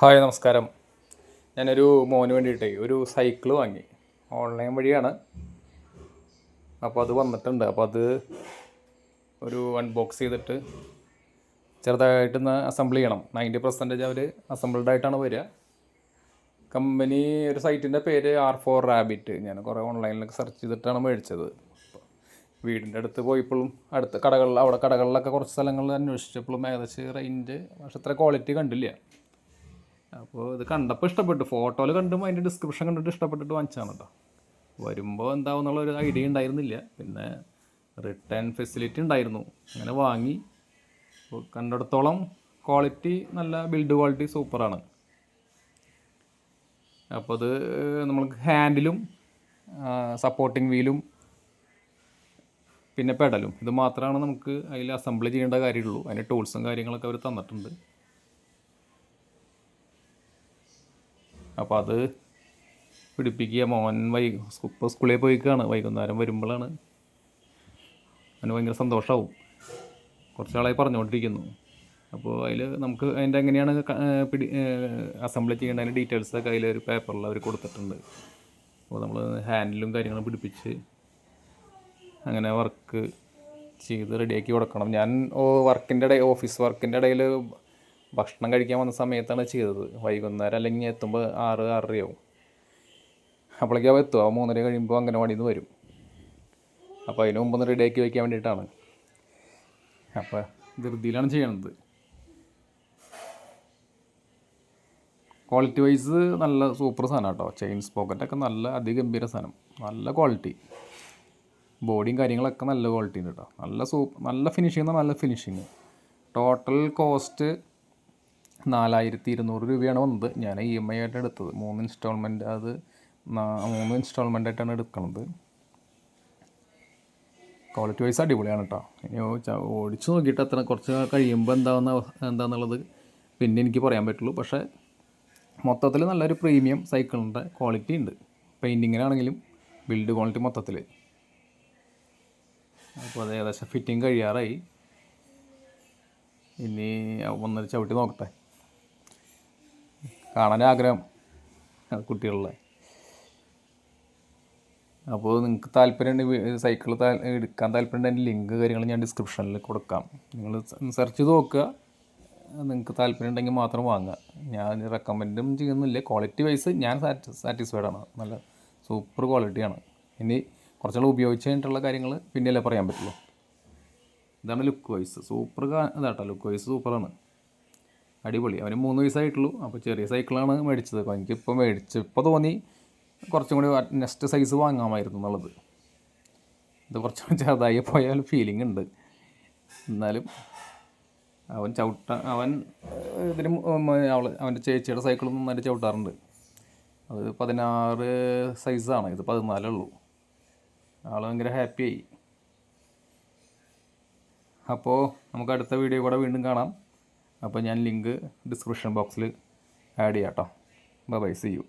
Hi നമസ്കാരം. ഞാനൊരു മോന് വേണ്ടിയിട്ടേ ഒരു സൈക്കിൾ വാങ്ങി. ഓൺലൈൻ വഴിയാണ്. അപ്പോൾ അത് വന്നിട്ടുണ്ട്. അപ്പോൾ അത് ഒരു അൺബോക്സ് ചെയ്തിട്ട് ചെറുതായിട്ടൊന്ന് അസംബിൾ ചെയ്യണം. 90% അവർ അസംബിൾഡ് ആയിട്ടാണ് വരിക. കമ്പനി ഒരു സൈറ്റിൻ്റെ പേര് R4 Rabbit. ഞാൻ കുറേ ഓൺലൈനിലൊക്കെ സെർച്ച് ചെയ്തിട്ടാണ് മേടിച്ചത്. വീടിൻ്റെ അടുത്ത് പോയപ്പോഴും അടുത്ത കടകളിലൊക്കെ കുറച്ച് സ്ഥലങ്ങളിൽ അന്വേഷിച്ചപ്പോഴും ഏകദേശം റേഞ്ച് പക്ഷെ അത്ര ക്വാളിറ്റി കണ്ടില്ല. അപ്പോൾ ഇത് കണ്ടപ്പോൾ ഇഷ്ടപ്പെട്ടു. ഫോട്ടോയിൽ കണ്ടും അതിൻ്റെ ഡിസ്ക്രിപ്ഷൻ കണ്ടിട്ട് ഇഷ്ടപ്പെട്ടിട്ട് വാങ്ങിച്ചാണ് കേട്ടോ. വരുമ്പോൾ എന്താവുന്നുള്ളൊരു ഐഡിയ ഉണ്ടായിരുന്നില്ല. പിന്നെ റിട്ടേൺ ഫെസിലിറ്റി ഉണ്ടായിരുന്നു. അങ്ങനെ വാങ്ങി. അപ്പോൾ കണ്ടിടത്തോളം ക്വാളിറ്റി നല്ല ബിൽഡ് ക്വാളിറ്റി സൂപ്പറാണ്. അപ്പോൾ അത് നമ്മൾക്ക് ഹാൻഡിലും സപ്പോർട്ടിങ് വീലും പിന്നെ പെഡലും ഇത് മാത്രമാണ് നമുക്ക് അതിൽ അസംബിൾ ചെയ്യേണ്ട കാര്യമുള്ളൂ. അതിൻ്റെ ടൂൾസും കാര്യങ്ങളൊക്കെ അവർ തന്നിട്ടുണ്ട്. അപ്പോൾ അത് പിടിപ്പിക്കുക. മോൻ ഇപ്പോൾ സ്കൂളിൽ പോയിക്കാണ്. വൈകുന്നേരം വരുമ്പോഴാണ് അവന് ഭയങ്കര സന്തോഷമാവും. കുറച്ച് നാളായി പറഞ്ഞുകൊണ്ടിരിക്കുന്നു. അപ്പോൾ അതിൽ നമുക്ക് അതിൻ്റെ എങ്ങനെയാണ് അസംബിൾ ചെയ്യേണ്ടതിൻ്റെ ഡീറ്റെയിൽസൊക്കെ അതിലൊരു പേപ്പറിൽ അവർ കൊടുത്തിട്ടുണ്ട്. അപ്പോൾ നമ്മൾ ഹാൻഡിലും കാര്യങ്ങളും പിടിപ്പിച്ച് അങ്ങനെ വർക്ക് ചെയ്ത് റെഡിയാക്കി കൊടുക്കണം. ഞാൻ ഓഫീസ് വർക്കിൻ്റെ ഇടയിൽ ഭക്ഷണം കഴിക്കാൻ വന്ന സമയത്താണ് ചെയ്തത്. വൈകുന്നേരം അല്ലെങ്കിൽ എത്തുമ്പോൾ 6-6:30 അപ്പോഴേക്കും അവ എത്തുക 3:30 കഴിയുമ്പോൾ അംഗനവാടിയിൽ നിന്ന് വരും. അപ്പോൾ അതിന് മുമ്പൊന്ന് റെഡിയാക്കി വയ്ക്കാൻ വേണ്ടിയിട്ടാണ്. അപ്പോൾ ധൃതിയിലാണ് ചെയ്യണത്. ക്വാളിറ്റി വൈസ് നല്ല സൂപ്പർ സാധനം കേട്ടോ. ചെയിൻ സ്പോക്കറ്റൊക്കെ നല്ല അതിഗംഭീര സാധനം. നല്ല ക്വാളിറ്റി. ബോഡിയും കാര്യങ്ങളൊക്കെ നല്ല ക്വാളിറ്റി ഉണ്ട് കേട്ടോ. നല്ല ഫിനിഷിങ്. നല്ല ഫിനിഷിങ്. ടോട്ടൽ കോസ്റ്റ് 4,200 രൂപയാണ് വന്നത്. ഞാൻ EMI ആയിട്ട് എടുത്തത്. 3 ഇൻസ്റ്റാൾമെൻറ്റ്. അത് 3 ഇൻസ്റ്റാൾമെൻ്റ് ആയിട്ടാണ് എടുക്കുന്നത്. ക്വാളിറ്റി വൈസ് അടിപൊളിയാണ് കേട്ടോ. ഇനി ഓടിച്ച് നോക്കിയിട്ട് കുറച്ച് കഴിയുമ്പോൾ എന്താണെന്നുള്ളത് പിന്നെ എനിക്ക് പറയാൻ പറ്റുള്ളൂ. പക്ഷേ മൊത്തത്തിൽ നല്ലൊരു പ്രീമിയം സൈക്കിളിൻ്റെ ക്വാളിറ്റി ഉണ്ട്. പെയിൻറ്റിങ്ങിനാണെങ്കിലും ബിൽഡ് ക്വാളിറ്റി മൊത്തത്തിൽ. അപ്പോൾ അത് ഏകദേശം ഫിറ്റിങ് കഴിയാറായി. ഇനി ഒന്നൊരു ചവിട്ടി നോക്കട്ടെ. കാണാൻ ആഗ്രഹം കുട്ടികളുടെ. അപ്പോൾ നിങ്ങൾക്ക് താല്പര്യമുണ്ടെങ്കിൽ സൈക്കിൾ എടുക്കാൻ താല്പര്യമുണ്ടെങ്കിൽ ലിങ്ക് കാര്യങ്ങൾ ഞാൻ ഡിസ്ക്രിപ്ഷനിൽ കൊടുക്കാം. നിങ്ങൾ സെർച്ച് ചെയ്ത് നോക്കുക. നിങ്ങൾക്ക് താല്പര്യം ഉണ്ടെങ്കിൽ മാത്രം വാങ്ങുക. ഞാൻ റെക്കമെൻഡും ചെയ്യുന്നില്ല. ക്വാളിറ്റി വൈസ് ഞാൻ സാറ്റിസ്ഫൈഡ് ആണ്. നല്ല സൂപ്പർ ക്വാളിറ്റിയാണ്. ഇനി കുറച്ചുകൂടെ ഉപയോഗിച്ച് കഴിഞ്ഞിട്ടുള്ള കാര്യങ്ങൾ പിന്നെയല്ലേ പറയാൻ പറ്റുള്ളൂ. ഇതാണ് ലുക്ക് വൈസ്. സൂപ്പർ ഇതാട്ടോ. ലുക്ക് വൈസ് സൂപ്പറാണ്. അടിപൊളി. അവന് 3 വയസ്സായിട്ടുള്ളൂ. അപ്പോൾ ചെറിയ സൈക്കിളാണ് മേടിച്ചത്. അപ്പോൾ എനിക്കിപ്പോൾ തോന്നി കുറച്ചും കൂടി നെക്സ്റ്റ് സൈസ് വാങ്ങാമായിരുന്നു എന്നുള്ളത്. ഇത് കുറച്ചും ചെറുതായി പോയാൽ ഫീലിംഗ് ഉണ്ട്. എന്നാലും അവൻ ഇതിന് അവൻ്റെ ചേച്ചിയുടെ സൈക്കിൾ നന്നായിട്ട് ചവിട്ടാറുണ്ട്. അത് 16 സൈസാണ്. ഇത് 14 ഉള്ളൂ. ആൾ ഭയങ്കര ഹാപ്പിയായി. അപ്പോൾ നമുക്ക് അടുത്ത വീഡിയോ കൂടെ വീണ്ടും കാണാം. അപ്പോൾ ഞാൻ ലിങ്ക് ഡിസ്ക്രിപ്ഷൻ ബോക്സിൽ ആഡ് ചെയ്യാം കേട്ടോ. Bye, see U.